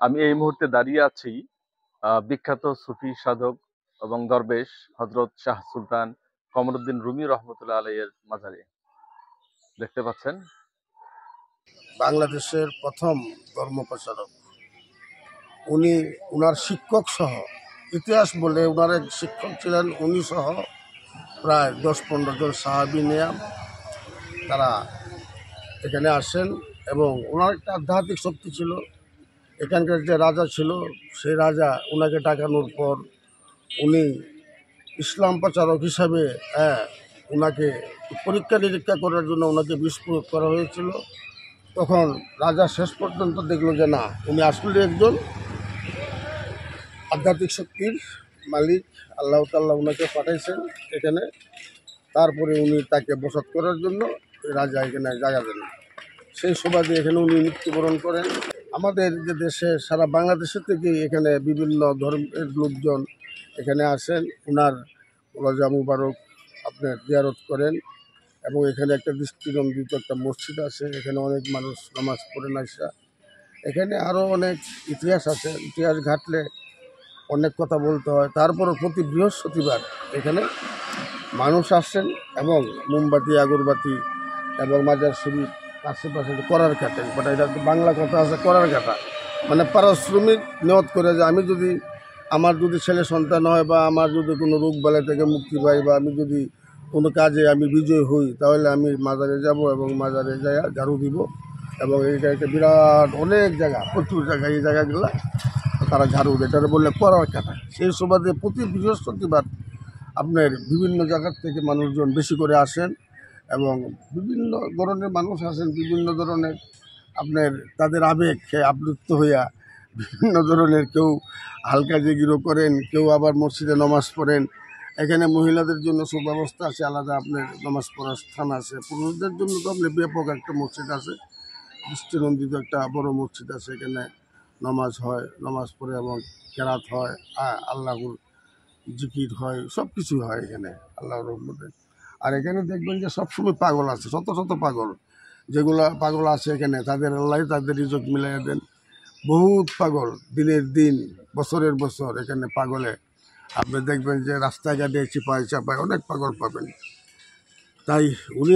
আমি এই মুহূর্তে দাঁড়িয়ে আছি বিখ্যাত সুফি সাধক এবং দরবেশ হযরত শাহ সুলতান কমরুদ্দিন রুমি রহমতুল্লাহ আলাইহির মাজারে। দেখতে পাচ্ছেন। বাংলাদেশের প্রথম ধর্মপ্রচারক উনি, উনার শিক্ষক সহ, ইতিহাস বলে উনার এক শিক্ষক ছিলেন, উনি সহ প্রায় 10-15 জন সাহাবী নিয়ে তারা এখানে আসেন এবং ওনার একটা আধ্যাত্মিক শক্তি ছিল। এখানকার যে রাজা ছিল সেই রাজা ওনাকে ডাকানোর পর উনি ইসলাম প্রচারক হিসাবে ওনাকে পরীক্ষা নিরীক্ষা করার জন্য ওনাকে বিষ প্রয়োগ করা হয়েছিল। তখন রাজা শেষ পর্যন্ত দেখলো যে না, উনি আসলে একজন আধ্যাত্মিক শক্তির মালিক, আল্লাহ তাআলা ওনাকে পাঠাইছেন এখানে। তারপরে উনি তাকে বসত করার জন্য রাজা এখানে জায়গা দেন। সেই সুবাদে এখানে উনি মৃত্যুবরণ করেন। আমাদের যে দেশে সারা বাংলাদেশের থেকে এখানে বিভিন্ন ধর্মের লোকজন এখানে আসেন, ওনার রোজা মুবারক আপনার জিয়ারত করেন এবং এখানে একটা দৃষ্টিনন্দিত একটা মসজিদ আছে, এখানে অনেক মানুষ নামাজ পড়েন আসা। এখানে আরও অনেক ইতিহাস আছে, ইতিহাস ঘাটলে অনেক কথা বলতে হয়। তারপরও প্রতি বৃহস্পতিবার এখানে মানুষ আসেন এবং মোমবাতি, আগরবাতি এবং মাজার শরীফ আশেপাশে করার কাটে, বাট এটা বাংলা কথা আছে করার কাটা, মানে পারিশ্রমিক নিয়ত করে যে আমি যদি আমার যদি ছেলে সন্তান হয় বা আমার যদি কোনো রোগ বালাই থেকে মুক্তি পাই বা আমি যদি কোনো কাজে আমি বিজয় হই, তাহলে আমি মাজারে যাব এবং মাজারে যাই ঝাড়ু দিব। এবং এইটা একটা বিরাট অনেক জায়গা, প্রচুর জায়গায় এই জায়গাগুলো তারা ঝাড়ু দেয়, এটা বললে করার কাটা। সেই সুবাদে প্রতি বৃহস্পতিবার আপনার বিভিন্ন জায়গার থেকে মানুষজন বেশি করে আসেন এবং বিভিন্ন ধরনের মানুষ আসেন, বিভিন্ন ধরনের আপনার তাদের আবেগ আপ্লুত হইয়া বিভিন্ন ধরনের, কেউ হালকা জিগিরও করেন, কেউ আবার মসজিদে নামাজ পড়েন। এখানে মহিলাদের জন্য সুব্যবস্থা আছে, আলাদা আপনার নামাজ পড়ার স্থান আছে। পুরুষদের জন্য তো আপনার ব্যাপক একটা মসজিদ আছে, দৃষ্টিনন্দিত একটা বড় মসজিদ আছে, এখানে নামাজ হয়, নামাজ পড়ে এবং কেরাত হয়, আল্লাহর জিকির হয়, সব কিছুই হয় এখানে আল্লাহর রহমতে। আর এখানে দেখবেন যে সবসময় পাগল আছে, শত শত পাগল, যেগুলো পাগল আছে এখানে তাদের আল্লাহ তাদের রিজক মিলাই দেন। বহুত পাগল, দিনের দিন বছরের বছর এখানে পাগলে আপনি দেখবেন যে রাস্তাঘাটে চিপায় চাপায় অনেক পাগল পাবেন। তাই উনি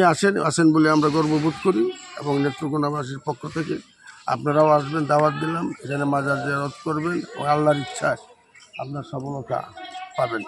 আসেন বলে আমরা গর্ববোধ করি এবং নেত্রকোনাবাসীর পক্ষ থেকে আপনারাও আসবেন, দাওয়াত দিলাম। এখানে মাজার জিয়ারত করবেন ও আল্লাহর ইচ্ছায় আপনার সফলতা পাবেন।